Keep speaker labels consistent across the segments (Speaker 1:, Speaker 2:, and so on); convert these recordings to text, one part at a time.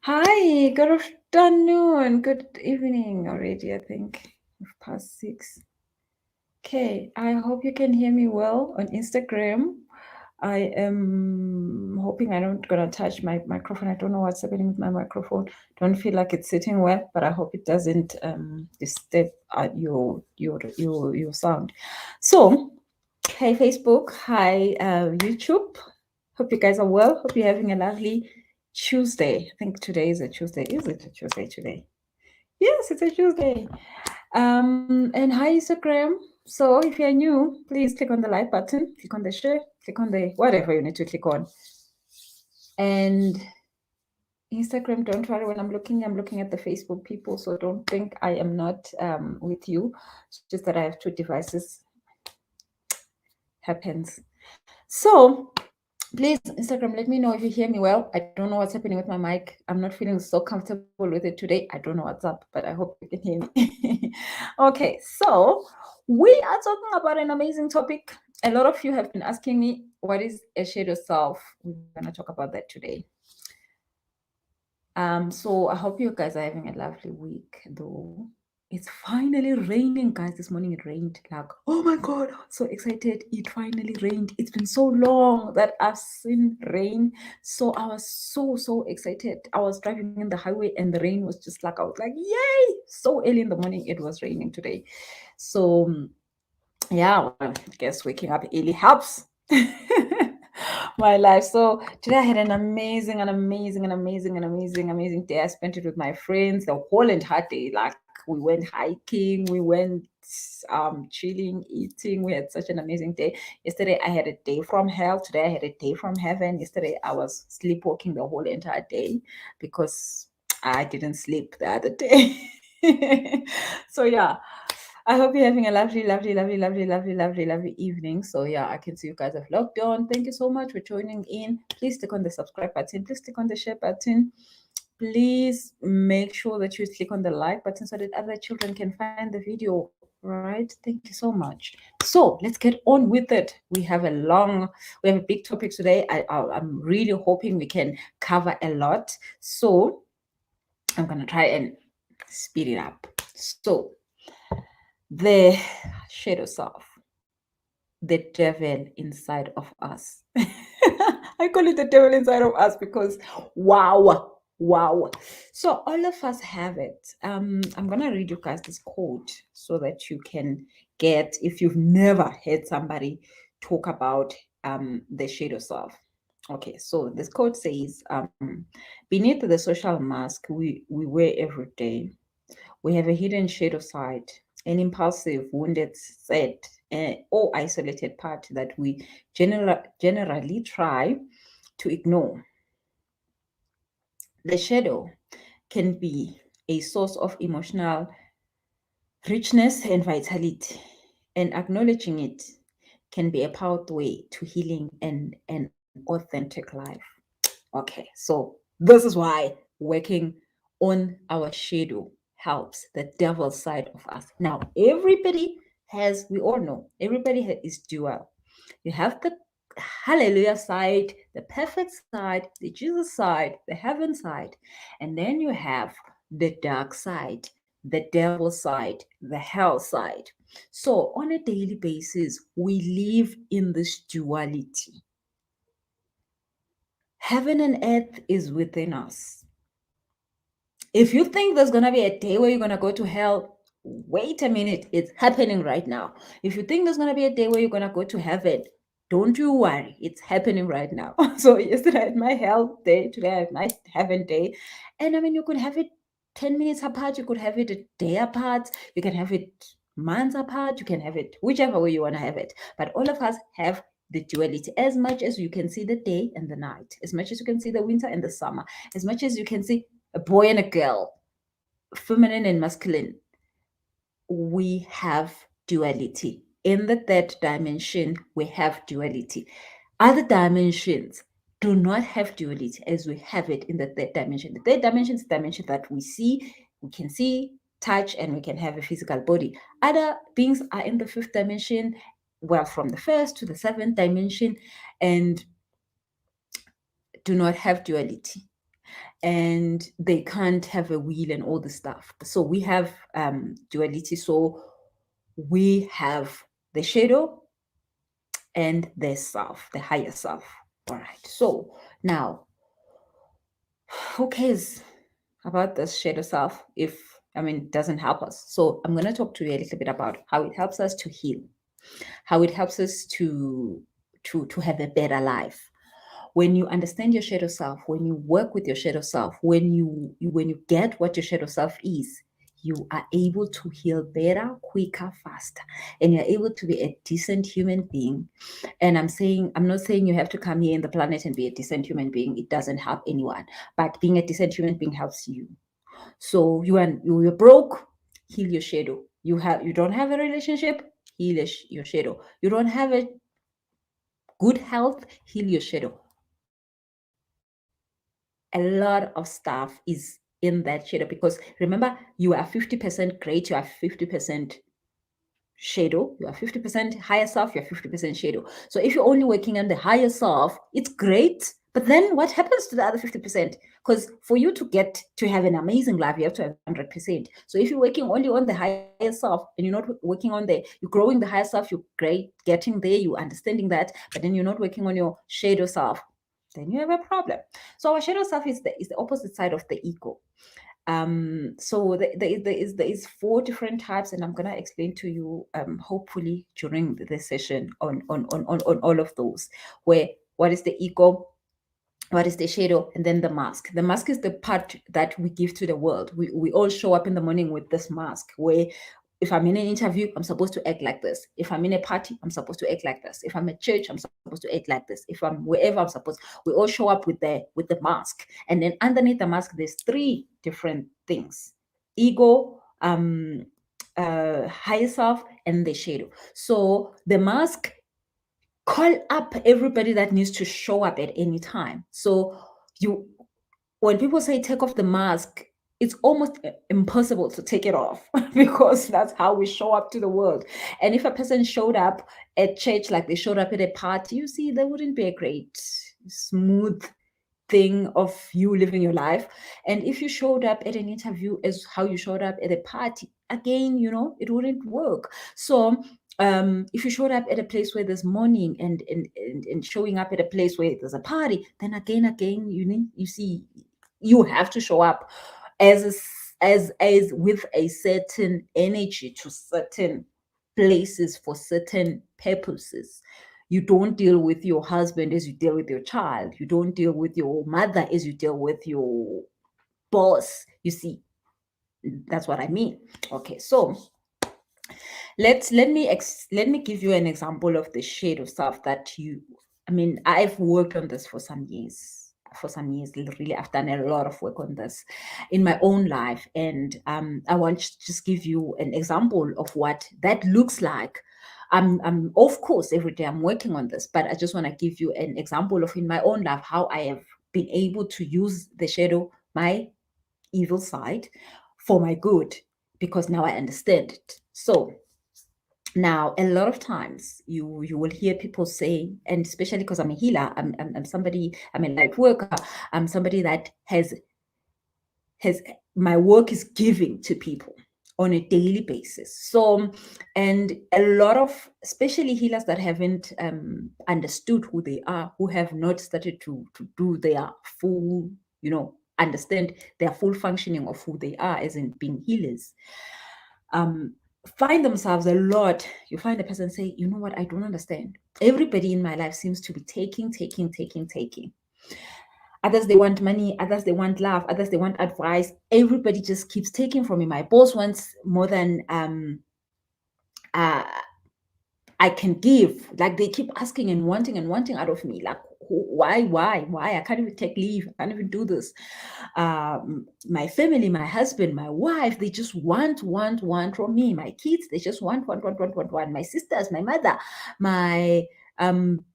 Speaker 1: Hi, good afternoon, good evening already, I think. Past 6. Okay, I hope you can hear me well on Instagram. I am hoping I don't gonna touch my microphone. I don't know what's happening with my microphone. Don't feel like it's sitting well, but I hope it doesn't disturb your sound. So, hi Facebook, hi YouTube. Hope you guys are well. Hope you're having a lovely Tuesday. I think today is a Tuesday. Is it a Tuesday today? Yes, it's a Tuesday. And hi Instagram. So if you're new, please click on the like button, click on the share, click on the whatever you need to click on. And Instagram, don't worry when I'm looking at the Facebook people. So don't think I am not with you. It's just that I have two devices. Happens. So please, Instagram, let me know if you hear me well. I don't know what's happening with my mic. I'm not feeling so comfortable with it today. I don't know what's up, but I hope you can hear me. Okay, so we are talking about an amazing topic. A lot of you have been asking me, what is a shadow self? We're going to talk about that today. So I hope you guys are having a lovely week, though. It's finally raining, guys. This morning it rained. Like, oh my god, I'm so excited. It finally rained. It's been so long that I've seen rain. So I was so excited. I was driving in the highway and the rain was just like, I was like, yay! So early in the morning it was raining today. So yeah, well, I guess waking up early helps. My life. So today I had an amazing day. I spent it with my friends the whole entire day. Like we went hiking, we went chilling, eating. We had such an amazing day. Yesterday I had a day from hell. Today I had a day from heaven. Yesterday I was sleepwalking the whole entire day because I didn't sleep the other day. So yeah, I hope you're having a lovely evening. So yeah, I can see you guys have logged on. Thank you so much for joining in. Please click on the subscribe button. Please click on the share button. Please make sure that you click on the like button so that other children can find the video. Right? Thank you so much. So let's get on with it. We have a big topic today. I'm really hoping we can cover a lot. So I'm gonna try and speed it up. So the shadow self, the devil inside of us. I call it the devil inside of us because wow. So all of us have it. I'm gonna read you guys this quote so that you can get, if you've never heard somebody talk about the shadow self. Okay, so this quote says, beneath the social mask we wear every day, we have a hidden shadow side, an impulsive, wounded, sad, or isolated part that we generally try to ignore. The shadow can be a source of emotional richness and vitality, and acknowledging it can be a pathway to healing and an authentic life. Okay, so this is why working on our shadow helps the devil's side of us. Now, everybody has, we all know, everybody is dual. You have the hallelujah side, the perfect side, the Jesus side, the heaven side, and then you have the dark side, the devil side, the hell side. So, on a daily basis, we live in this duality. Heaven and earth is within us. If you think there's going to be a day where you're going to go to hell, wait a minute. It's happening right now. If you think there's going to be a day where you're going to go to heaven, don't you worry. It's happening right now. So yesterday I had my hell day. Today I have my heaven day. And I mean, you could have it 10 minutes apart. You could have it a day apart. You can have it months apart. You can have it whichever way you want to have it. But all of us have the duality. As much as you can see the day and the night, as much as you can see the winter and the summer, as much as you can see a boy and a girl, feminine and masculine, we have duality. In the third dimension, we have duality. Other dimensions do not have duality as we have it in the third dimension. The third dimension is the dimension that we can see, touch, and we can have a physical body. Other beings are in the fifth dimension, well, from the first to the seventh dimension, and do not have duality. and they can't have a will and all this stuff. So we have duality. So we have the shadow and the self, the higher self. All right. So now, who cares about this shadow self if it doesn't help us? So I'm going to talk to you a little bit about how it helps us to heal, how it helps us to have a better life. When you understand your shadow self, when you work with your shadow self, when you get what your shadow self is, you are able to heal better, quicker, faster, and you're able to be a decent human being. And I'm not saying you have to come here in the planet and be a decent human being. It doesn't help anyone, but being a decent human being helps you. So you're broke, heal your shadow. You don't have a relationship, heal your shadow. You don't have a good health, heal your shadow. A lot of stuff is in that shadow, because remember, you are 50% great, you are 50% shadow, you are 50% higher self, you're 50% shadow. So if you're only working on the higher self, it's great, but then what happens to the other 50%? Because for you to get to have an amazing life, you have to have 100%. So if you're working only on the higher self and you're not working on you're growing the higher self, you're great, getting there, you're understanding that, but then you're not working on your shadow self, then you have a problem. So our shadow self is the opposite side of the ego. So there is 4 different types, and I'm gonna explain to you hopefully during the session on all of those. Where what is the ego, what is the shadow, and then the mask. The mask is the part that we give to the world. We all show up in the morning with this mask, where if I'm in an interview, I'm supposed to act like this. If I'm in a party, I'm supposed to act like this. If I'm at church, I'm supposed to act like this. If I'm wherever, we all show up with the mask. And then underneath the mask, there's 3 different things: ego, higher self, and the shadow. So the mask call up everybody that needs to show up at any time. So when people say take off the mask, it's almost impossible to take it off because that's how we show up to the world. And if a person showed up at church like they showed up at a party, you see, there wouldn't be a great smooth thing of you living your life. And if you showed up at an interview as how you showed up at a party, again, it wouldn't work. So if you showed up at a place where there's mourning and showing up at a place where there's a party, then again, you have to show up as with a certain energy to certain places for certain purposes. You don't deal with your husband as you deal with your child. You don't deal with your mother as you deal with your boss. You see, that's what I mean. Okay, so let me give you an example of the shade of stuff that I've worked on this for some years. Really, I've done a lot of work on this in my own life, and I want to just give you an example of what that looks like. I'm of course every day I'm working on this, but I just want to give you an example of in my own life how I have been able to use the shadow, my evil side, for my good, because now I understand it. So now, a lot of times you will hear people say, and especially because I'm a healer, I'm somebody, I'm a light worker, I'm somebody that has my work is giving to people on a daily basis. So, and a lot of, especially healers that haven't understood who they are, who have not started to do their full, understand their full functioning of who they are as in being healers, find themselves a lot. You find a person say, you know what, I don't understand. Everybody in my life seems to be taking. Others, they want money. Others, they want love. Others, they want advice. Everybody just keeps taking from me. My boss wants more than I can give. Like, they keep asking and wanting out of me. Like, why? I can't even take leave. I can't even do this. My family, my husband, my wife, they just want from me. My kids, they just want. My sisters, my mother, my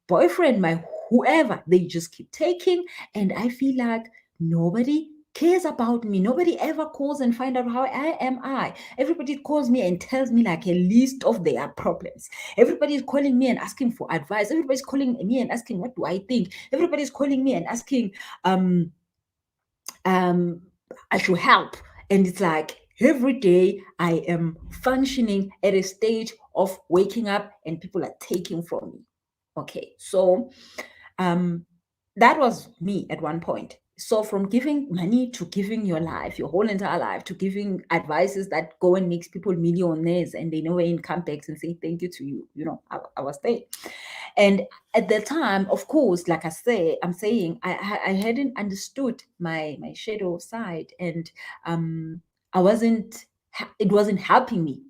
Speaker 1: boyfriend, my whoever, they just keep taking. And I feel like nobody cares about me. Nobody ever calls and find out how I. Everybody calls me and tells me like a list of their problems. Everybody's calling me and asking for advice. Everybody's calling me and asking, what do I think? Everybody's calling me and asking, I should help. And it's like every day I am functioning at a stage of waking up and people are taking from me. Okay, so um, that was me at one point. So from giving money to giving your life, your whole entire life, to giving advices that go and makes people millionaires and they know income tax and say thank you to you. I was there. And at the time, of course, like I'm saying, I hadn't understood my shadow side, and I wasn't. It wasn't helping me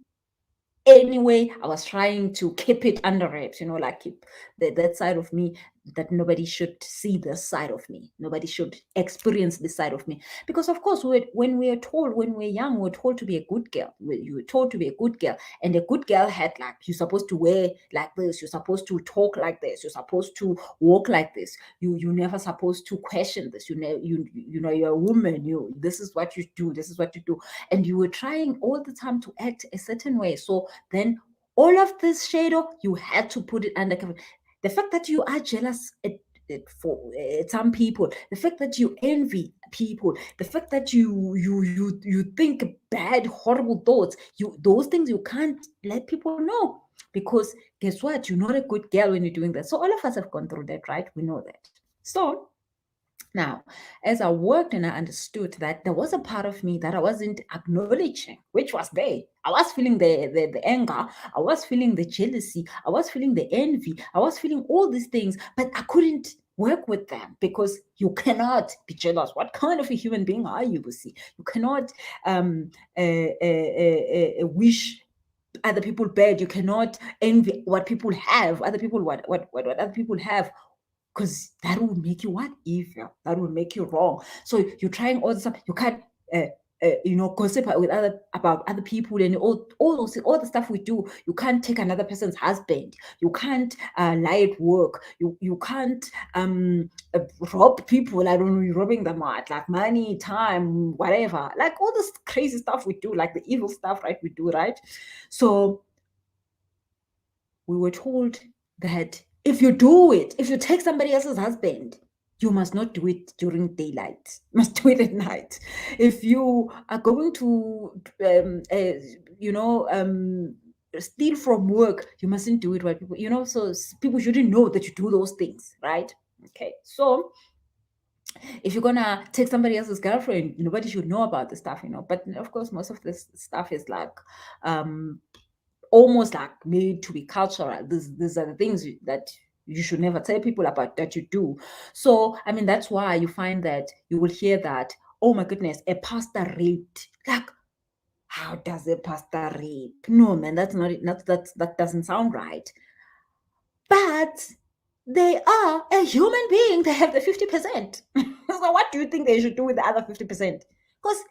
Speaker 1: anyway. I was trying to keep it under wraps, like keep that side of me, that nobody should see this side of me. Nobody should experience this side of me. Because of course, when we are told, when we're young, we're told to be a good girl. You were told to be a good girl. And a good girl had like, you're supposed to wear like this, you're supposed to talk like this, you're supposed to walk like this. You're never supposed to question this. You're a woman, this is what you do, this is what you do. And you were trying all the time to act a certain way. So then all of this shadow, you had to put it under cover. The fact that you are jealous for some people, the fact that you envy people, the fact that you think bad, horrible thoughts, those things you can't let people know, because guess what? You're not a good girl when you're doing that. So all of us have gone through that, right? We know that. So now, as I worked and I understood that there was a part of me that I wasn't acknowledging, which was there. I was feeling the anger, I was feeling the jealousy, I was feeling the envy, I was feeling all these things, but I couldn't work with them, because you cannot be jealous. What kind of a human being are you, Busi? You cannot wish other people bad. You cannot envy what people have, other people what other people have, because that will make you what? Evil. That will make you wrong. So you're trying all the stuff. You can't, gossip with about other people and all the stuff we do. You can't take another person's husband. You can't lie at work. You can't rob people. I don't know, you're robbing them at like money, time, whatever. Like all this crazy stuff we do, like the evil stuff, right? We do, right? So we were told that if you do it, if you take somebody else's husband, you must not do it during daylight. You must do it at night. If you are going to, steal from work, you mustn't do it while people, so people shouldn't know that you do those things, right? Okay, so if you're gonna take somebody else's girlfriend, nobody should know about the stuff, But of course, most of this stuff is like, almost like made to be cultural. These are the things that you should never tell people about that you do. So, I mean, that's why you find that you will hear that, oh my goodness, a pastor raped. Like, how does a pastor rape? No, man, that's not it. That doesn't sound right. But they are a human being. They have the 50%. So what do you think they should do with the other 50%? Because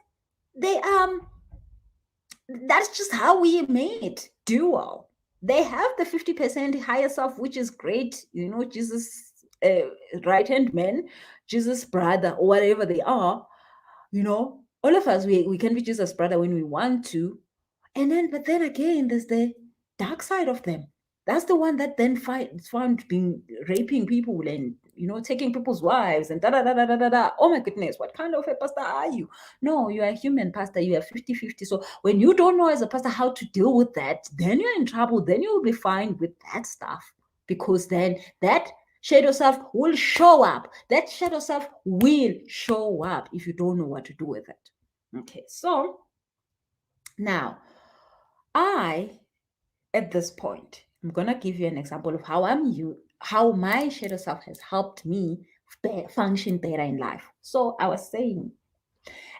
Speaker 1: they that's just how we made dual. They have the 50% higher self, which is great. Jesus, right hand man, Jesus brother, or whatever they are. All of us, we can be Jesus brother when we want to. But then again, there's the dark side of them. That's the one that then found being raping people and taking people's wives and da da da da da da. Oh my goodness, what kind of a pastor are you? No, you are a human pastor. You are 50-50. So when you don't know as a pastor how to deal with that, then you're in trouble. Then you'll be fine with that stuff, because then that shadow self will show up. That shadow self will show up if you don't know what to do with it. Okay, so now at this point, I'm gonna give you an example of how my shadow self has helped me function better in life. So I was saying,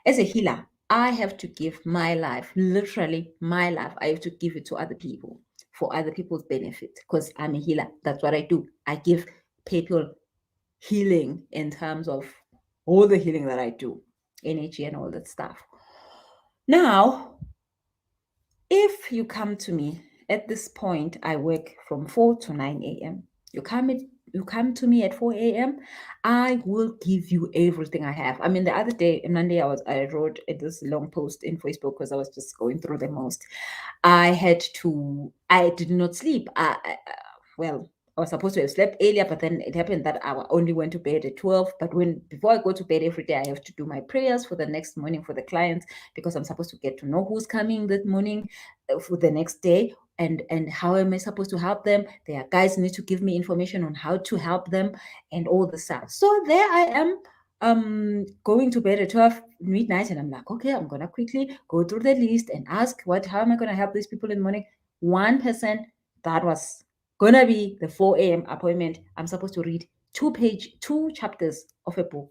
Speaker 1: as a healer, I have to give my life, literally my life, I have to give it to other people for other people's benefit, because I'm a healer. That's what I do. I give people healing in terms of all the healing that I do, energy and all that stuff. Now, if you come to me at this point, I work from 4 to 9 a.m. You come to me at 4 a.m. I will give you everything I have. I mean, the other day, Monday, I wrote this long post in Facebook because I was just going through the most. I did not sleep. Well, I was supposed to have slept earlier, but then it happened that I only went to bed at 12. But before I go to bed every day, I have to do my prayers for the next morning for the clients, because I'm supposed to get to know who's coming that morning for the next day, and how am I supposed to help them. Their guys need to give me information on how to help them and all the stuff. So there I am, going to bed at 12 midnight, and I'm like, okay, I'm gonna quickly go through the list and ask how am I gonna help these people in the morning. One person, that was gonna be the 4 a.m. appointment. I'm supposed to read two chapters of a book.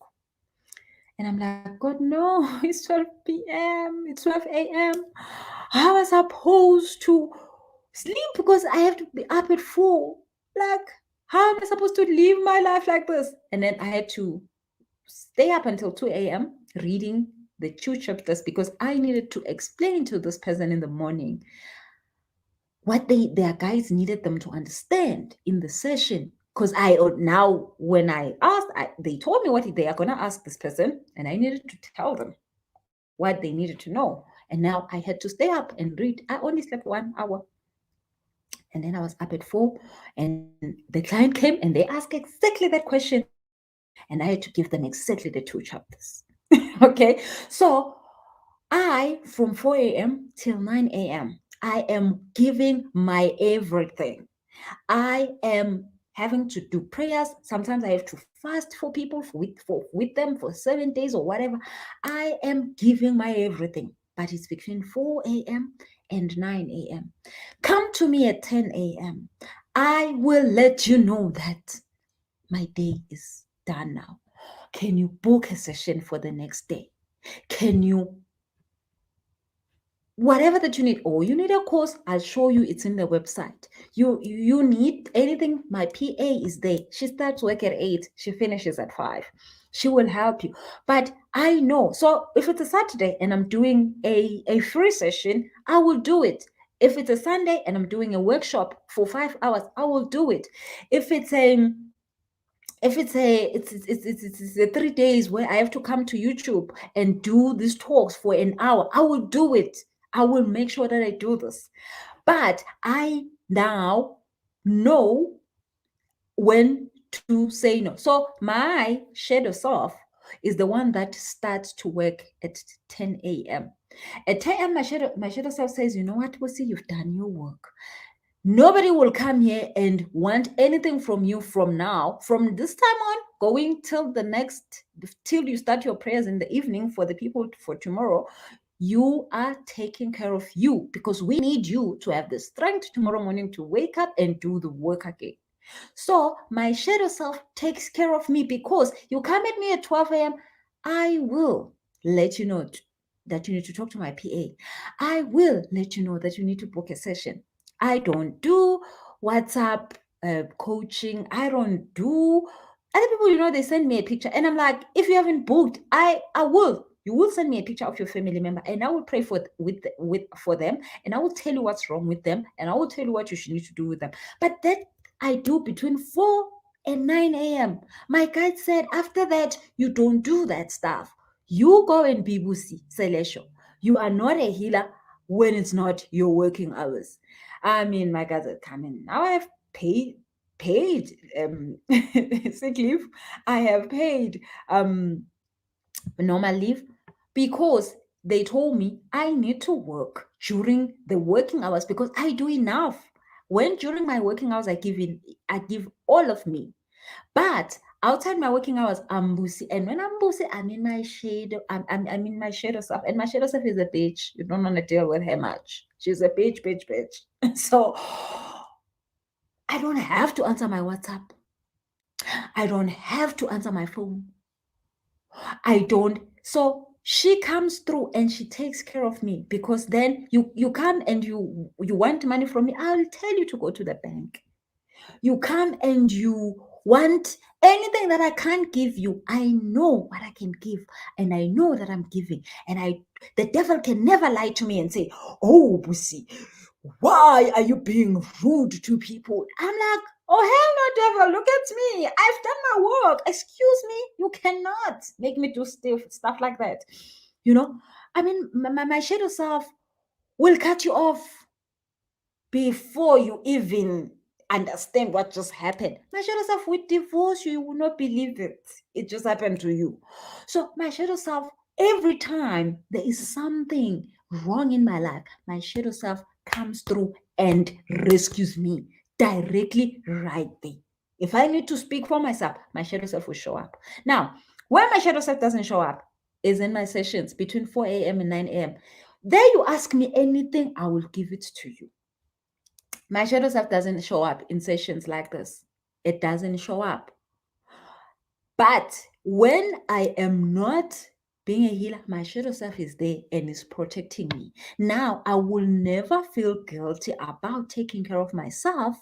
Speaker 1: And I'm like, God, no, it's 12 p.m. It's 12 a.m. How am I supposed to sleep because I have to be up at 4? Like, how am I supposed to live my life like this? And then I had to stay up until 2 a.m. reading the 2 chapters, because I needed to explain to this person in the morning what their guides needed them to understand in the session. Because now when I asked, they told me what they are going to ask this person, and I needed to tell them what they needed to know. And now I had to stay up and read. I only slept 1 hour. And then I was up at 4, and the client came and they asked exactly that question. And I had to give them exactly the 2 chapters. Okay. So from 4 a.m. till 9 a.m., I am giving my everything. I am having to do prayers. Sometimes I have to fast for people, with them for 7 days or whatever. I am giving my everything. But it's between 4 a.m. and 9 a.m. Come to me at 10 a.m. I will let you know that my day is done now. Can you book a session for the next day? Can you, whatever that you need, or you need a course, I'll show you, it's in the website. You need anything, my PA is there. She starts work at 8, she finishes at 5. She will help you. But I know, so if it's a Saturday and I'm doing a free session, I will do it. If it's a Sunday and I'm doing a workshop for 5 hours, I will do it. If it's a 3 days where I have to come to YouTube and do these talks for an hour, I will do it. I will make sure that I do this. But I now know when to say no. So my shadow self is the one that starts to work at 10 a.m. At 10 a.m., my shadow self says, you know what, Pussy, you've done your work. Nobody will come here and want anything from you from now, from this time on, going till you start your prayers in the evening for the people for tomorrow. You are taking care of you, because we need you to have the strength tomorrow morning to wake up and do the work again. So my shadow self takes care of me, because you come at me at 12 a.m., I will let you know that you need to talk to my PA. I will let you know that you need to book a session. I don't do WhatsApp coaching. I don't do other people, they send me a picture, and I'm like, if you haven't booked, I will. You will send me a picture of your family member, and I will pray for them, and I will tell you what's wrong with them, and I will tell you what you should need to do with them. But that I do between 4 and 9 a.m. My guide said, after that, you don't do that stuff. You go and be Busi, Selesho. You are not a healer when it's not your working hours. I mean, my guys are coming. Now I have paid sick leave. I have paid normal leave, because they told me I need to work during the working hours, because I do enough. When during my working hours, I give all of me. But outside my working hours, I'm Busi. And when I'm Busi, I'm in my shadow. I'm in my shadow self. And my shadow self is a bitch. You don't want to deal with her much. She's a bitch. So I don't have to answer my WhatsApp. I don't have to answer my phone. I don't. So she comes through and she takes care of me, because then you come and you want money from me, I'll tell you to go to the bank. You come and you want anything that I can't give you, I know what I can give, and I know that I'm giving. And the devil can never lie to me and say, oh, Busi, why are you being rude to people? I'm like, oh, hell no, devil, look at me. I've done my work. Excuse me, you cannot make me do stuff like that. I mean, my shadow self will cut you off before you even understand what just happened. My shadow self would divorce you. You will not believe it. It just happened to you. So my shadow self, every time there is something wrong in my life, my shadow self comes through and rescues me directly right there. If I need to speak for myself, my shadow self will show up. Now, when my shadow self doesn't show up, is in my sessions between 4 a.m. and 9 a.m. There you ask me anything, I will give it to you. My shadow self doesn't show up in sessions like this. It doesn't show up. But when I am not being a healer, my shadow self is there and is protecting me. Now, I will never feel guilty about taking care of myself,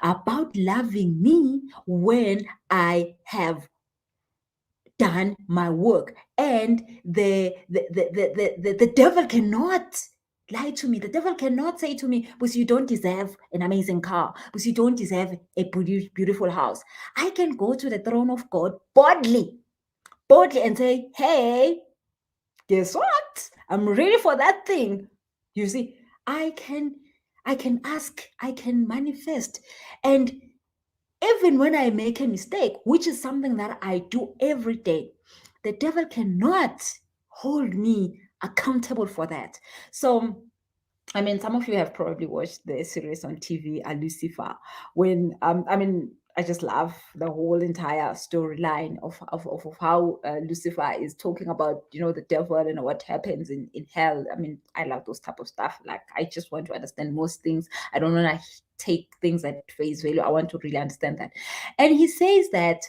Speaker 1: about loving me when I have done my work. And the devil cannot lie to me. The devil cannot say to me, because you don't deserve an amazing car, because you don't deserve a beautiful house. I can go to the throne of God boldly and say, hey, guess what? I'm ready for that thing. You see, I can ask, I can manifest. And even when I make a mistake, which is something that I do every day, the devil cannot hold me accountable for that. So, I mean, some of you have probably watched the series on TV, Lucifer, when, I just love the whole entire storyline of how Lucifer is talking about, the devil and what happens in hell. I mean, I love those type of stuff. Like, I just want to understand most things. I don't want to take things at face value. I want to really understand that. And he says that,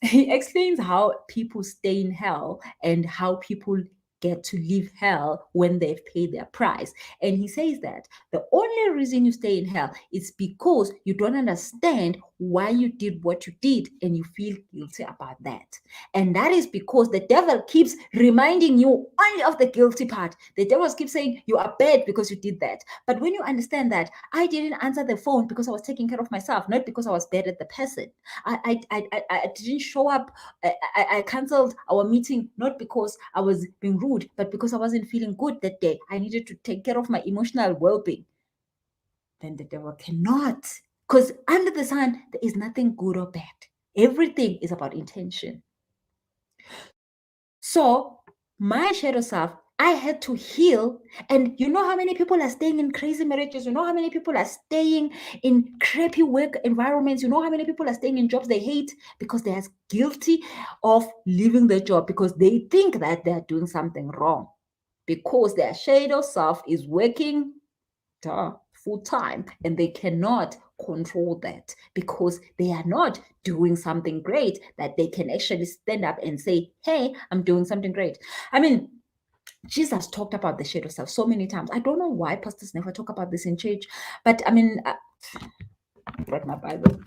Speaker 1: he explains how people stay in hell and how people get to leave hell when they've paid their price. And he says that the only reason you stay in hell is because you don't understand why you did what you did and you feel guilty about that. And that is because the devil keeps reminding you only of the guilty part. The devil keeps saying you are bad because you did that. But when you understand that I didn't answer the phone because I was taking care of myself, not because I was bad at the person. I didn't show up. I canceled our meeting not because I was being rude, but because I wasn't feeling good that day. I needed to take care of my emotional well-being. Then the devil cannot, because under the sun there is nothing good or bad. Everything is about intention. So my shadow self, I had to heal. And you know how many people are staying in crazy marriages? You know how many people are staying in crappy work environments? You know how many people are staying in jobs they hate because they are guilty of leaving their job because they think that they're doing something wrong, because their shadow self is working full time and they cannot control that because they are not doing something great that they can actually stand up and say, hey, I'm doing something great. I mean, Jesus talked about the shadow self so many times. I don't know why pastors never talk about this in church, but I mean, I brought my Bible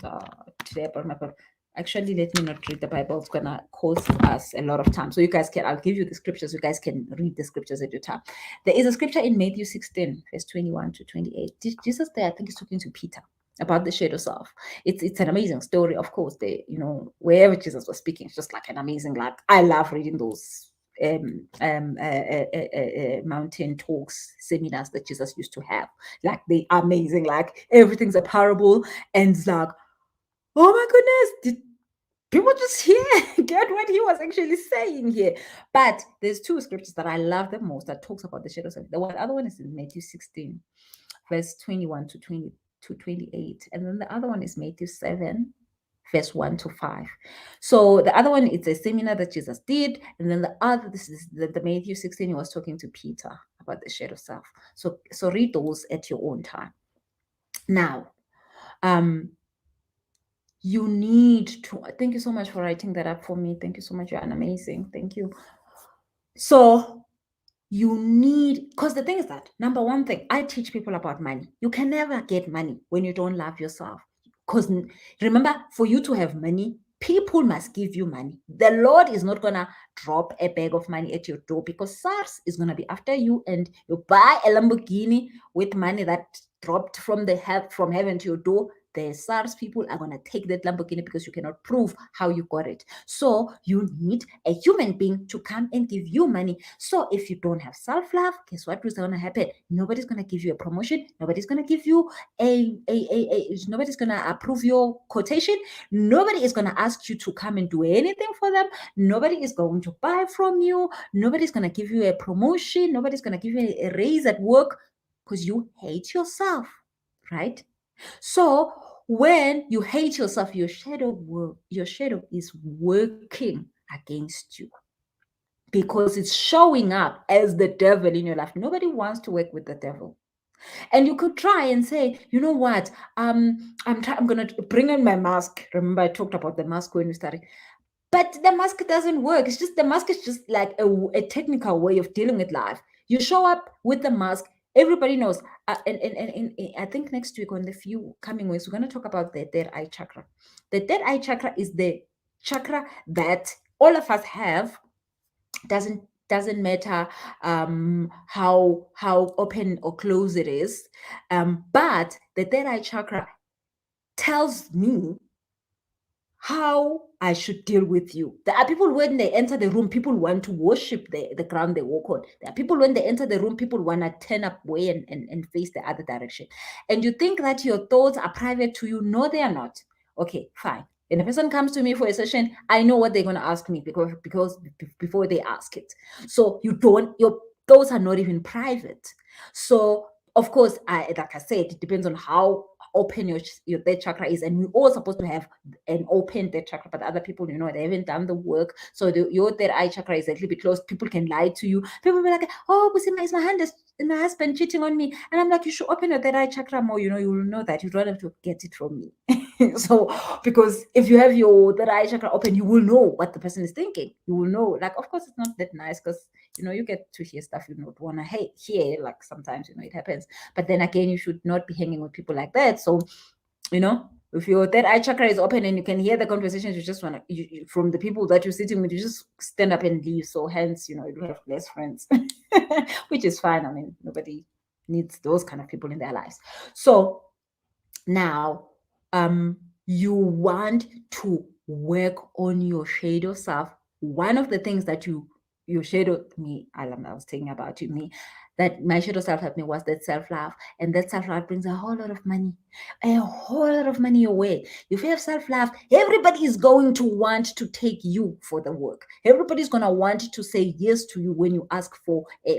Speaker 1: today. I brought my Bible. Actually, let me not read the Bible. It's gonna cost us a lot of time. So you guys I'll give you the scriptures. You guys can read the scriptures at your time. There is a scripture in Matthew 16, verse 21 to 28. Jesus there, I think, is talking to Peter about the shadow self. It's an amazing story. Of course, wherever Jesus was speaking, it's just like an amazing, like, I love reading those mountain talks, seminars that Jesus used to have. Like, they are amazing. Like, everything's a parable, and it's like, oh my goodness, did people just get what he was actually saying here? But there's two scriptures that I love the most that talks about the shadows of the other one is in Matthew 16, verse 21 to 28, and then the other one is Matthew 7, verse 1 to 5. So the other one, it's a seminar that Jesus did, and then this is the Matthew 16, he was talking to Peter about the shadow self. So read those at your own time. Now, you need to, thank you so much for writing that up for me. Thank you so much. You're an amazing. Thank you. So you need, because the thing is that, number one thing, I teach people about money. You can never get money when you don't love yourself. Because remember, for you to have money, people must give you money. The Lord is not going to drop a bag of money at your door, because SARS is going to be after you, and you buy a Lamborghini with money that dropped from heaven to your door. the SARS people are going to take that Lamborghini because you cannot prove how you got it. So you need a human being to come and give you money. So if you don't have self-love, guess what is going to happen? Nobody's going to give you a promotion. Nobody's going to give you nobody's going to approve your quotation. Nobody is going to ask you to come and do anything for them. Nobody is going to buy from you. Nobody's going to give you a promotion. Nobody's going to give you a raise at work because you hate yourself, right? So when you hate yourself, your shadow is working against you because it's showing up as the devil in your life. Nobody wants to work with the devil. And you could try and say, you know what, I'm going to bring in my mask. Remember I talked about the mask when we started. But the mask doesn't work. The mask is just like a technical way of dealing with life. You show up with the mask. Everybody knows. And I think next week on the few coming weeks, we're going to talk about the third eye chakra. The third eye chakra is the chakra that all of us have. Doesn't matter how open or close it is. But the third eye chakra tells me how I should deal with you. There are people when they enter the room, people want to worship the ground they walk on. There are people when they enter the room, people want to turn up way and face the other direction. And you think that your thoughts are private to you. No, they are not. Okay, fine. When a person comes to me for a session, I know what they're going to ask me because before they ask it. So your thoughts are not even private. So of course, like I said, it depends on how open your third chakra is, and we're all supposed to have an open third chakra, but other people, they haven't done the work. So your third eye chakra is a little bit closed. People can lie to you. People will be like, oh, is my husband cheating on me? And I'm like, you should open your third eye chakra more. You will know that you don't have to get it from me. So because if you have your third eye chakra open, you will know what the person is thinking. You will know, like, of course it's not that nice because you get to hear stuff you don't want to hear. Like sometimes it happens, but then again, you should not be hanging with people like that. So if your third eye chakra is open and you can hear the conversations, you just want to from the people that you're sitting with, you just stand up and leave. So hence, you have less friends, which is fine. I mean, nobody needs those kind of people in their lives. So now you want to work on your shadow self. One of the things that your shadow me, I was thinking about me, that my shadow self helped me was that self-love. And that self-love brings a whole lot of money your way. If you have self-love, everybody is going to want to take you for the work. Everybody's going to want to say yes to you when you ask for a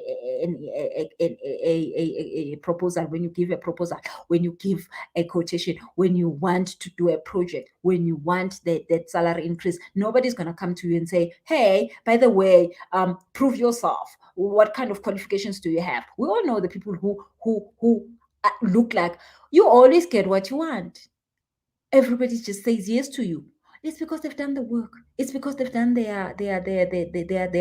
Speaker 1: proposal, when you give a proposal, when you give a quotation, when you want to do a project, when you want that salary increase. Nobody's going to come to you and say, hey, by the way, prove yourself. What kind of qualifications do you have? We all know the people who look like you always get what you want. Everybody just says yes to you. It's because they've done the work. It's because they've done their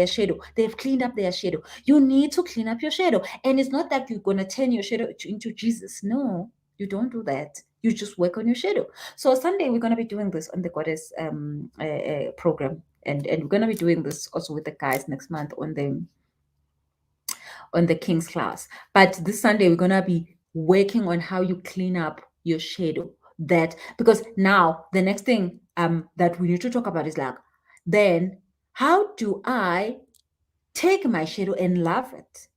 Speaker 1: shadow. They've cleaned up their shadow. You need to clean up your shadow. And it's not that you're going to turn your shadow into Jesus. No, you don't do that. You just work on your shadow. So Sunday, we're going to be doing this on the Goddess program. And we're going to be doing this also with the guys next month on the King's class. But this Sunday, we're going to be working on how you clean up your shadow. Because now the next thing that we need to talk about is like, then how do I take my shadow and love it?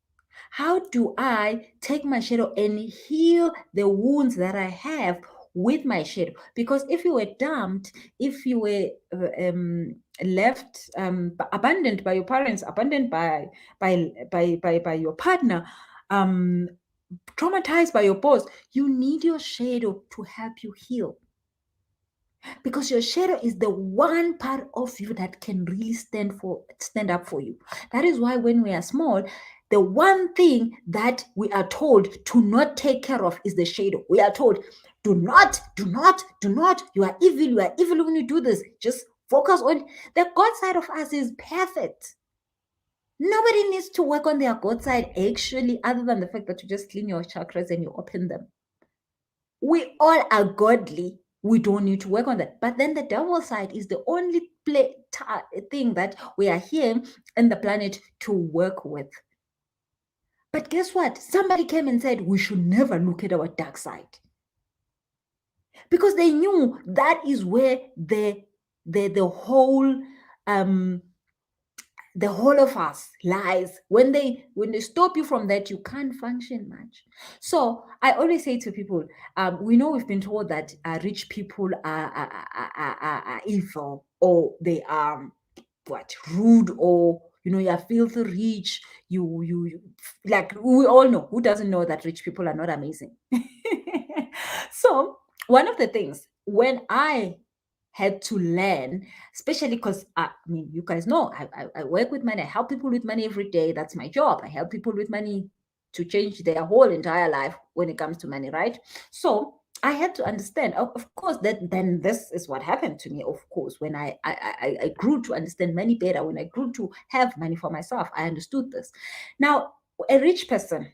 Speaker 1: How do I take my shadow and heal the wounds that I have with my shadow? Because if you were dumped, if you were left abandoned by your parents, abandoned by your partner, traumatized by your boss, you need your shadow to help you heal. Because your shadow is the one part of you that can really stand up for you. That is why when we are small, the one thing that we are told to not take care of is the shadow. We are told, do not, you are evil when you do this. Just focus on the God side of us is perfect. Nobody needs to work on their God side actually, other than the fact that you just clean your chakras and you open them. We all are godly. We don't need to work on that. But then the devil side is the only thing that we are here in the planet to work with. But guess what? Somebody came and said we should never look at our dark side. because they knew that is where the whole the whole of us lies. When they stop you from that, you can't function much. So I always say to people, we know we've been told that rich people are evil, or they are what, rude, or you're filthy rich. You like, we all know, who doesn't know that rich people are not amazing? So one of the things, when I had to learn, especially because I mean, you guys know, I work with money. I help people with money every day. That's my job. I help people with money to change their whole entire life when it comes to money, right? So I had to understand, of course, that then this is what happened to me. Of course, when I grew to understand money better, when I grew to have money for myself, I understood this. Now, a rich person,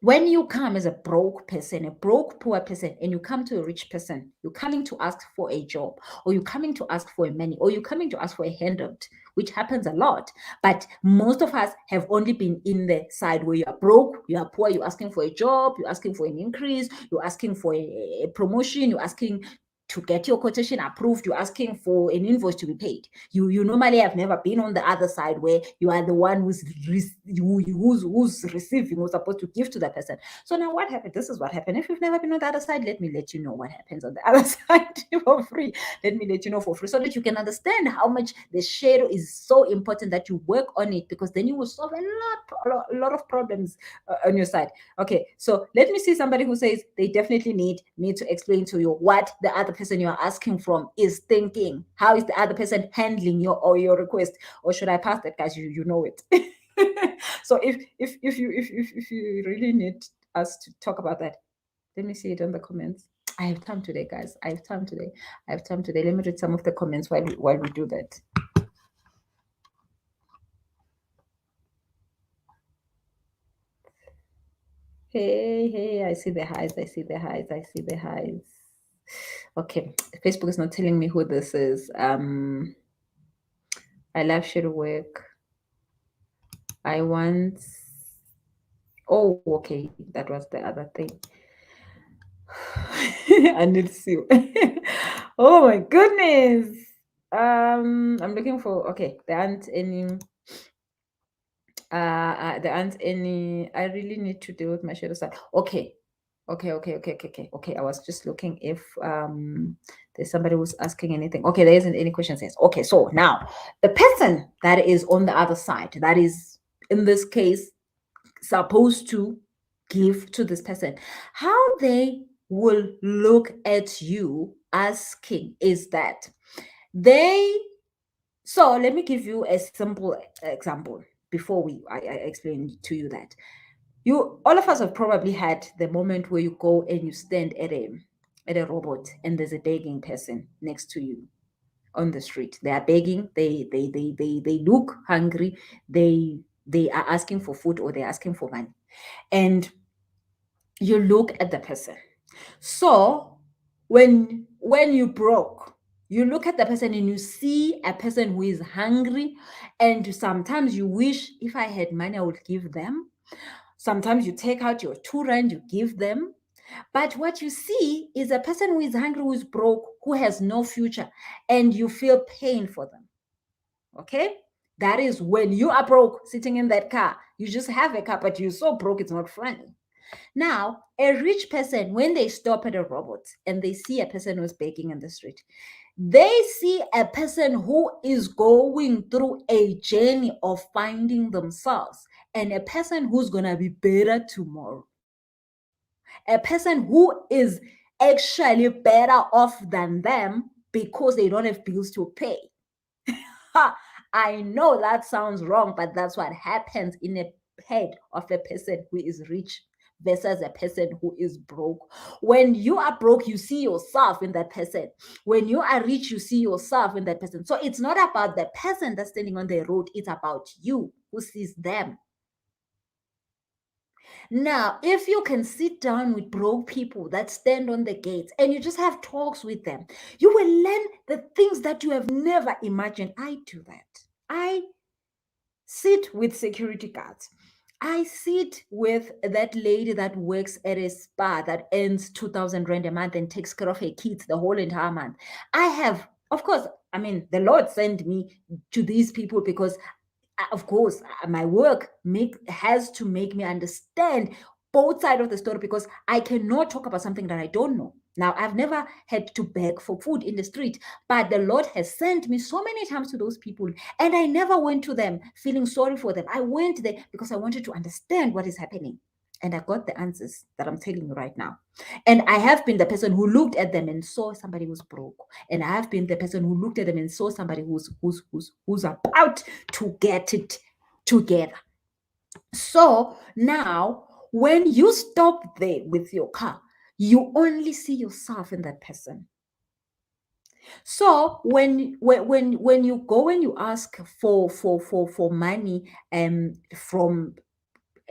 Speaker 1: when you come as a broke person, a broke, poor person, and you come to a rich person, you're coming to ask for a job, or you're coming to ask for money, or you're coming to ask for a handout, which happens a lot. But most of us have only been in the side where you are broke, you are poor, you're asking for a job, you're asking for an increase, you're asking for a promotion, you're asking to get your quotation approved, you're asking for an invoice to be paid. You normally have never been on the other side where you are the one who's receiving, who's supposed to give to the person. So now what happened? This is what happened. If you've never been on the other side, let me let you know what happens on the other side for free. Let me let you know for free, so that you can understand how much the shadow is so important, that you work on it, because then you will solve a lot of problems on your side. Okay, so let me see somebody who says they definitely need me to explain to you what the other person you're asking from is thinking. How is the other person handling your request? Or should I pass that, guys? You know it. So if you really need us to talk about that, let me see it in the comments. I have time today, guys. I have time today. Let me read some of the comments while we do that. Hey, I see the highs. Okay, Facebook is not telling me who this is. I love shadow work. I want. Oh, okay, that was the other thing. I need to see. Oh my goodness. I'm looking for. Okay, there aren't any. I really need to deal with my shadow side. Okay. I was just looking if there's somebody who's asking anything. Okay, there isn't any questions yet. Okay, so now the person that is on the other side, that is in this case supposed to give to this person, how they will look at you asking is that they. So let me give you a simple example before I explain to you that. All of us have probably had the moment where you go and you stand at a robot, and there's a begging person next to you on the street. They are begging, they look hungry, they are asking for food, or they're asking for money. And you look at the person. So when you broke, you look at the person and you see a person who is hungry, and sometimes you wish, if I had money, I would give them. Sometimes you take out your 2 rand, you give them. But what you see is a person who is hungry, who is broke, who has no future, and you feel pain for them. Okay? That is when you are broke, sitting in that car. You just have a car, but you're so broke, it's not funny. Now, a rich person, when they stop at a robot and they see a person who's begging in the street, they see a person who is going through a journey of finding themselves, and a person who's going to be better tomorrow. A person who is actually better off than them because they don't have bills to pay. I know that sounds wrong, but that's what happens in a head of a person who is rich versus a person who is broke. When you are broke, you see yourself in that person. When you are rich, you see yourself in that person. So it's not about the person that's standing on the road, it's about you who sees them. Now, if you can sit down with broke people that stand on the gates and you just have talks with them, you will learn the things that you have never imagined. I do that. I sit with security guards. I sit with that lady that works at a spa that earns 2,000 rand a month and takes care of her kids the whole entire month. I have, of course, I mean, the Lord sent me to these people because, of course, my work has to make me understand both sides of the story, because I cannot talk about something that I don't know. Now, I've never had to beg for food in the street, but the Lord has sent me so many times to those people, and I never went to them feeling sorry for them. I went there because I wanted to understand what is happening. And I got the answers that I'm telling you right now. And I have been the person who looked at them and saw somebody who's broke. And I have been the person who looked at them and saw somebody who's about to get it together. So now, when you stop there with your car, you only see yourself in that person. So when you go and you ask for money from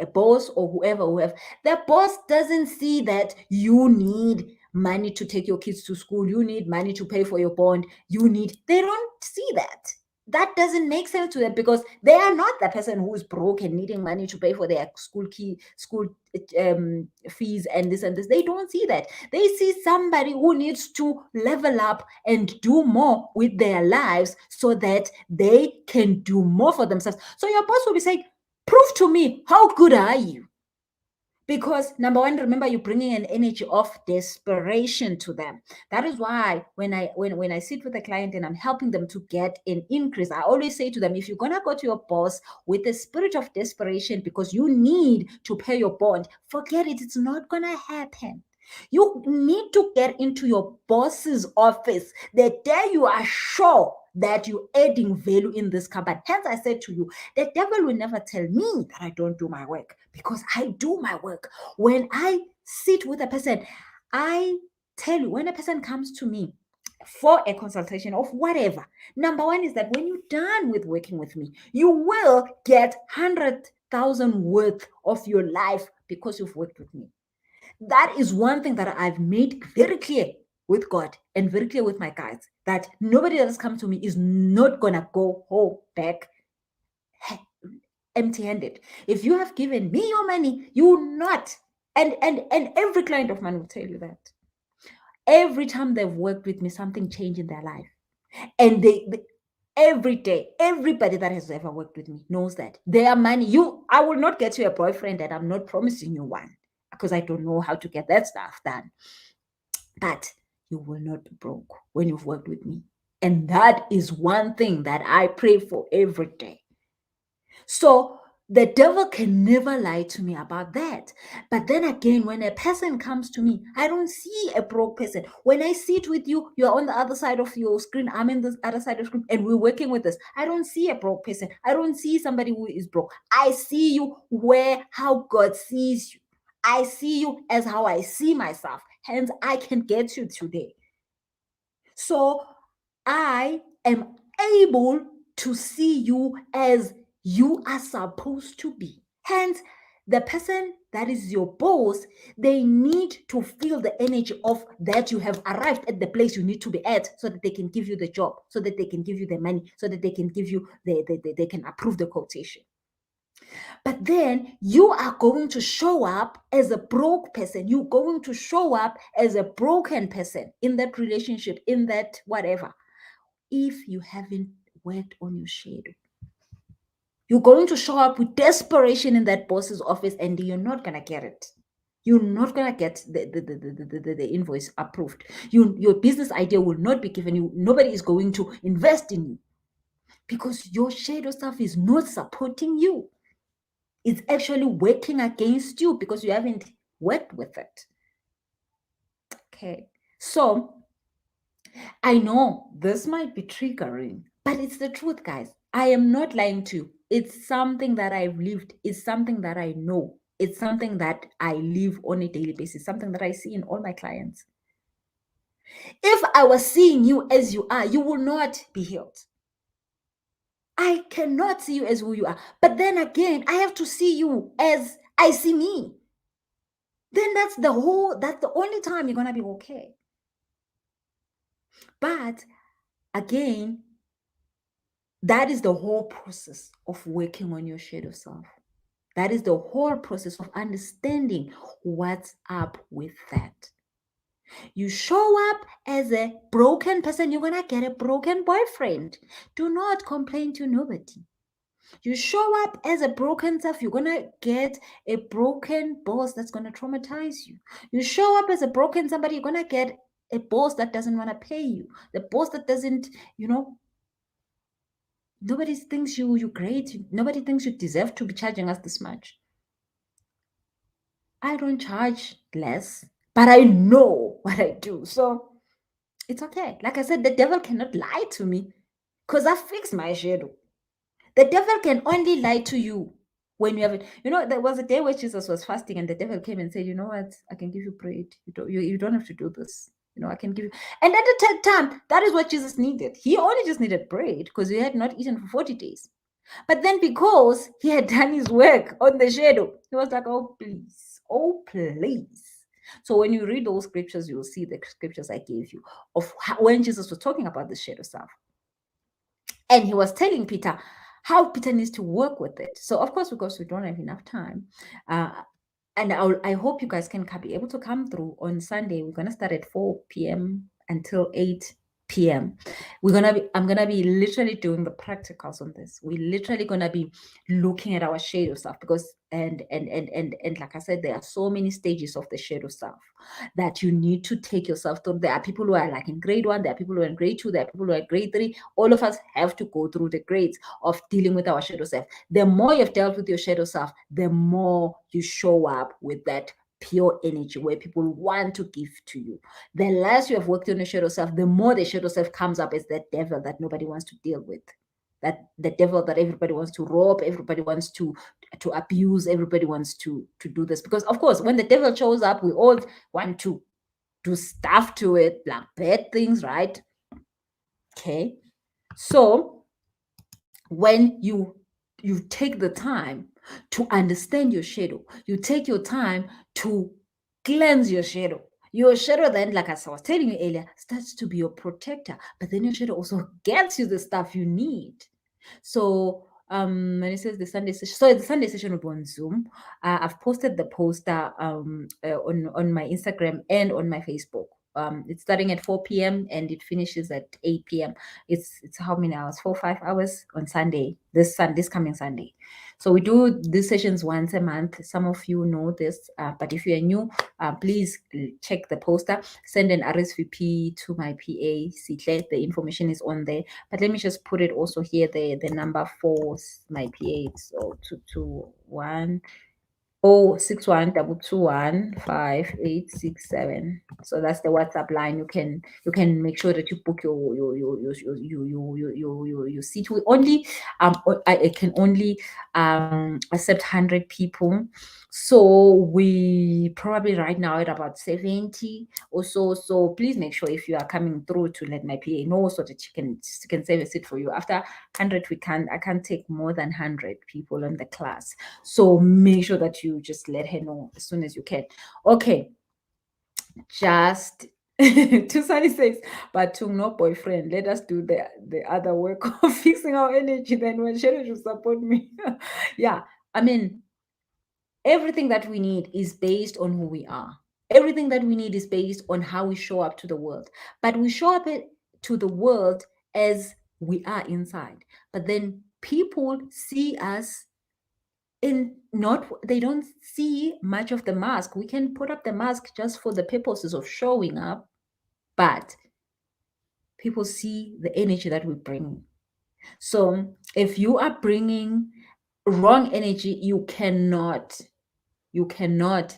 Speaker 1: a boss or whoever, the boss doesn't see that you need money to take your kids to school, you need money to pay for your bond, they don't see that. That doesn't make sense to them, because they are not the person who is broke and needing money to pay for their school fees and this and this. They don't see that. They see somebody who needs to level up and do more with their lives so that they can do more for themselves. So your boss will be saying, prove to me, how good are you? Because number one, remember, you're bringing an energy of desperation to them. That is why when I sit with a client and I'm helping them to get an increase, I always say to them, if you're gonna go to your boss with a spirit of desperation because you need to pay your bond, forget it. It's not gonna happen. You need to get into your boss's office the day you are sure that you're adding value in this company. Hence, I said to you, the devil will never tell me that I don't do my work, because I do my work. When I sit with a person, I tell you, when a person comes to me for a consultation of whatever, number one is that when you're done with working with me, you will get 100,000 worth of your life because you've worked with me. That is one thing that I've made very clear with God and very clear with my guys, that nobody else come to me is not gonna go home back empty-handed. If you have given me your money, you not. And every client of mine will tell you that. Every time they've worked with me, something changed in their life. And they every day, everybody that has ever worked with me knows that their money, I will not get you a boyfriend, and I'm not promising you one, because I don't know how to get that stuff done. But you will not be broke when you've worked with me. And that is one thing that I pray for every day. So the devil can never lie to me about that. But then again, when a person comes to me, I don't see a broke person. When I sit with you, you're on the other side of your screen, I'm in the other side of the screen, and we're working with this. I don't see a broke person. I don't see somebody who is broke. I see you how God sees you. I see you as how I see myself. Hence, I can get you today. So I am able to see you as you are supposed to be. Hence, the person that is your boss, they need to feel the energy of that you have arrived at the place you need to be at, so that they can give you the job, so that they can give you the money, so that they can give you they can approve the quotation. But then you are going to show up as a broke person. You're going to show up as a broken person in that relationship, in that whatever, if you haven't worked on your shadow. You're going to show up with desperation in that boss's office, and you're not going to get it. You're not going to get the invoice approved. Your business idea will not be given you. Nobody is going to invest in you, because your shadow stuff is not supporting you. It's actually working against you because you haven't worked with it. Okay. So I know this might be triggering, but it's the truth, guys. I am not lying to you. It's something that I've lived. It's something that I know. It's something that I live on a daily basis, something that I see in all my clients. If I was seeing you as you are, you will not be healed. I cannot see you as who you are. But then again, I have to see you as I see me. Then that's the only time you're going to be okay. But again, that is the whole process of working on your shadow self. That is the whole process of understanding what's up with that. You show up as a broken person, you're going to get a broken boyfriend. Do not complain to nobody. You show up as a broken self, you're going to get a broken boss that's going to traumatize you. You show up as a broken somebody, you're going to get a boss that doesn't want to pay you. The boss that doesn't, nobody thinks you're great. Nobody thinks you deserve to be charging us this much. I don't charge less, but I know what I do. So it's okay. Like I said, the devil cannot lie to me because I fixed my shadow. The devil can only lie to you when you have it. There was a day where Jesus was fasting and the devil came and said, you know what? I can give you bread. You don't have to do this. I can give you. And at the time, that is what Jesus needed. He only just needed bread because he had not eaten for 40 days. But then because he had done his work on the shadow, he was like, oh, please. Oh, please. So when you read those scriptures, you will see the scriptures I gave you of when Jesus was talking about the shadow self. And he was telling Peter how Peter needs to work with it. So, of course, because we don't have enough time, and I hope you guys can be able to come through on Sunday. We're going to start at 4 p.m. until 8 p.m. I'm gonna be literally doing the practicals on this. We're literally gonna be looking at our shadow self because and like I said, there are so many stages of the shadow self that you need to take yourself through. There are people who are like in grade 1, there are people who are in grade 2, there are people who are in grade 3. All of us have to go through the grades of dealing with our shadow self. The more you've dealt with your shadow self, the more you show up with that pure energy where people want to give to you. The less you have worked on your shadow self, the more the shadow self comes up as that devil that nobody wants to deal with. That the devil that everybody wants to rob, everybody wants to abuse, everybody wants to do this. Because of course, when the devil shows up, we all want to do stuff to it, like bad things, right? Okay. So when you take the time to understand your shadow, you take your time to cleanse your shadow. Your shadow then, like as I was telling you earlier, starts to be your protector, but then your shadow also gets you the stuff you need. So when it says the Sunday session, so the Sunday session will be on Zoom. I've posted the poster on my Instagram and on my Facebook. It's starting at 4 p.m. and it finishes at 8 p.m. It's how many hours? 4-5 hours on Sunday. This coming Sunday. So we do these sessions once a month. Some of you know this, but if you're new, please check the poster. Send an RSVP to my PA, Sitle. The information is on there. But let me just put it also here. The number for my PA. It's 0221 061-221-5867. So that's the WhatsApp line. You can make sure that you book your seat. We only I can only accept 100 people. So we probably right now at about 70 or so. So please make sure if you are coming through to let my PA know so that you can save a seat for you. After 100, I can't take more than 100 people in the class. So make sure that you just let her know as soon as you can. Okay. Just 236, but to no boyfriend. Let us do the other work of fixing our energy. Then when Sherry should support me. Yeah. I mean, everything that we need is based on who we are. Everything that we need is based on how we show up to the world. But we show up to the world as we are inside. But then people see us they don't see much of the mask. We can put up the mask just for the purposes of showing up, but people see the energy that we bring. So if you are bringing wrong energy, you cannot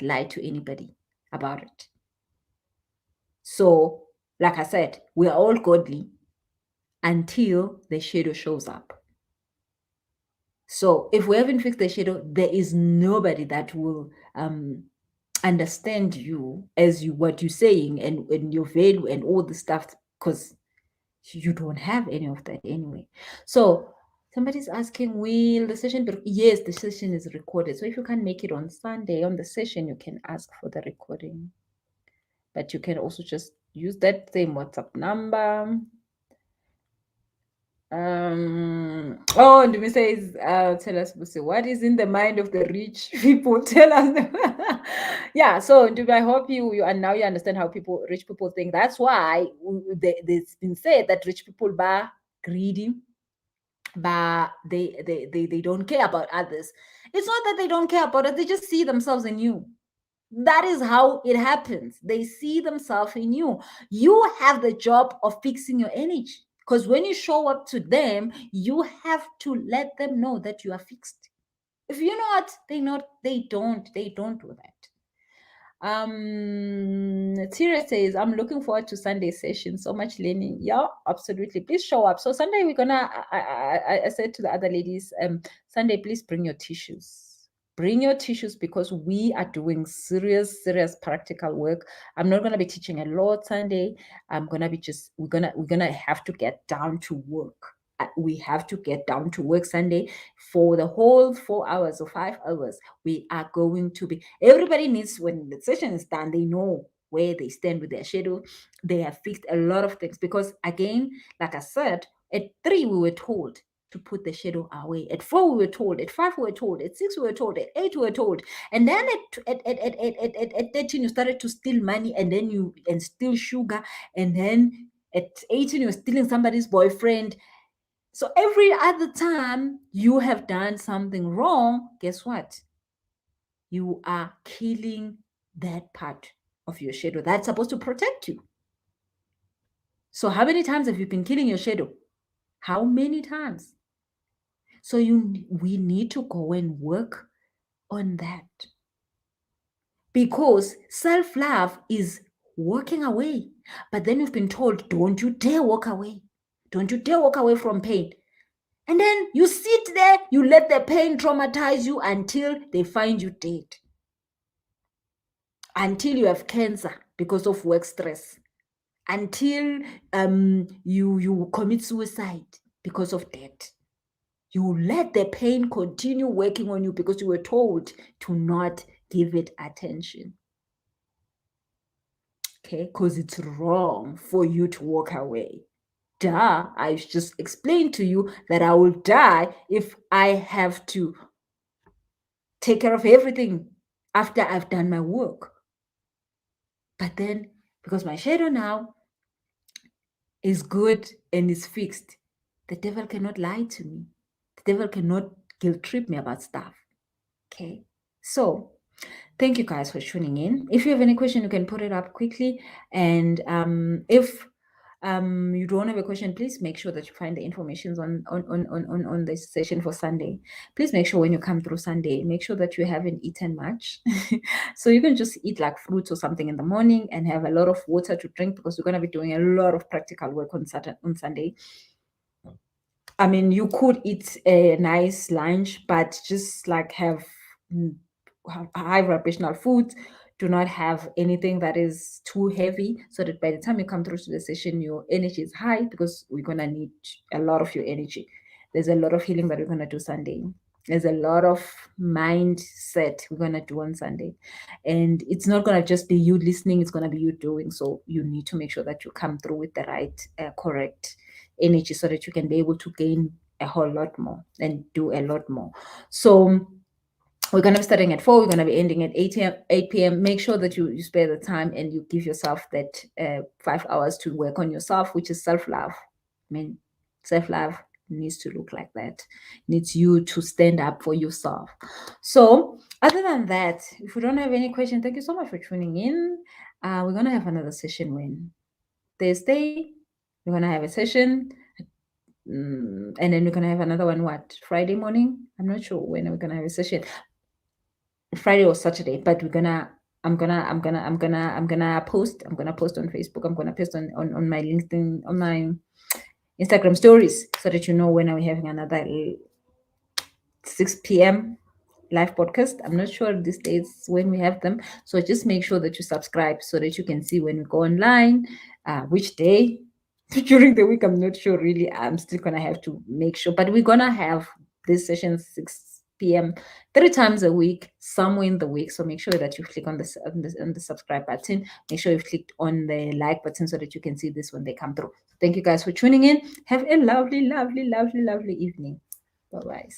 Speaker 1: lie to anybody about it. So like I said, we are all godly until the shadow shows up. So if we haven't fixed the shadow, there is nobody that will understand you as what you're saying and your value and all the stuff, because you don't have any of that anyway. So somebody's asking, will the session be? Yes, the session is recorded. So if you can't make it on Sunday on the session, you can ask for the recording. But you can also just use that same WhatsApp number Oh, Ndumi says, tell us, Busi, what is in the mind of the rich people? Tell us. Yeah, so Ndumi, I hope you and now you understand how rich people think. That's why it's been said that rich people are greedy, but they don't care about others. It's not that they don't care about it, they just see themselves in you. That is how it happens. They see themselves in you. You have the job of fixing your energy, because when you show up to them, you have to let them know that you are fixed. If you're not, they don't do that. Tira says, I'm looking forward to Sunday session. So much learning. Yeah, absolutely. Please show up. So Sunday we're gonna. I said to the other ladies, Sunday, please bring your tissues. Bring your tissues, because we are doing serious practical work. I'm not gonna be teaching a lot Sunday. I'm gonna be we're gonna have to get down to work. We have to get down to work Sunday for the whole 4 hours or 5 hours. We are going to be, everybody needs, when the session is done, they know where they stand with their schedule. They have fixed a lot of things, because again, like I said, at 3 we were told to put the schedule away. At 4 we were told, at 5 we were told, at 6 we were told, at 8 we were told, and then at 13 you started to steal money, and then and steal sugar, and then at 18 you're stealing somebody's boyfriend. So every other time you have done something wrong, guess what? You are killing that part of your shadow that's supposed to protect you. So how many times have you been killing your shadow? How many times? So we need to go and work on that. Because self-love is walking away. But then you've been told, don't you dare walk away. Don't you dare walk away from pain. And then you sit there, you let the pain traumatize you until they find you dead. Until you have cancer because of work stress. Until you commit suicide because of that. You let the pain continue working on you because you were told to not give it attention. Okay, because it's wrong for you to walk away. Duh, I just explained to you that I will die if I have to take care of everything after I've done my work. But then, because my shadow now is good and is fixed, the devil cannot lie to me. The devil cannot guilt trip me about stuff. Okay, so thank you guys for tuning in. If you have any question, you can put it up quickly. And if you don't have a question, please make sure that you find the information on this session for Sunday. Please make sure when you come through Sunday, make sure that you haven't eaten much. So you can just eat like fruits or something in the morning and have a lot of water to drink, because we're going to be doing a lot of practical work on Sunday. I mean, you could eat a nice lunch, but just like have high vibrational foods. Do not have anything that is too heavy, so that by the time you come through to the session, your energy is high, because we're going to need a lot of your energy. There's a lot of healing that we're going to do Sunday. There's a lot of mindset we're going to do on Sunday. And it's not going to just be you listening, it's going to be you doing. So you need to make sure that you come through with the right, correct energy, so that you can be able to gain a whole lot more and do a lot more. So we're going to be starting at 4. We're going to be ending at 8 p.m. Make sure that you spare the time and you give yourself that 5 hours to work on yourself, which is self-love. I mean, self-love needs to look like that. Needs you to stand up for yourself. So other than that, if we don't have any question, thank you so much for tuning in. We're going to have another session when Thursday. We're going to have a session. And then we're going to have another one, Friday morning? I'm not sure when we're going to have a session. Friday or Saturday, but I'm gonna post on Facebook. I'm gonna post on my LinkedIn, on my Instagram stories, so that you know when are we having another 6 p.m. live podcast. I'm not sure these days when we have them, so just make sure that you subscribe so that you can see when we go online, which day during the week. I'm not sure really. I'm still gonna have to make sure, but we're gonna have this session 6 p.m. 3 times a week, somewhere in the week. So make sure that you click on the subscribe button. Make sure you've clicked on the like button so that you can see this when they come through. Thank you guys for tuning in. Have a lovely, lovely, lovely, lovely evening. Bye-bye.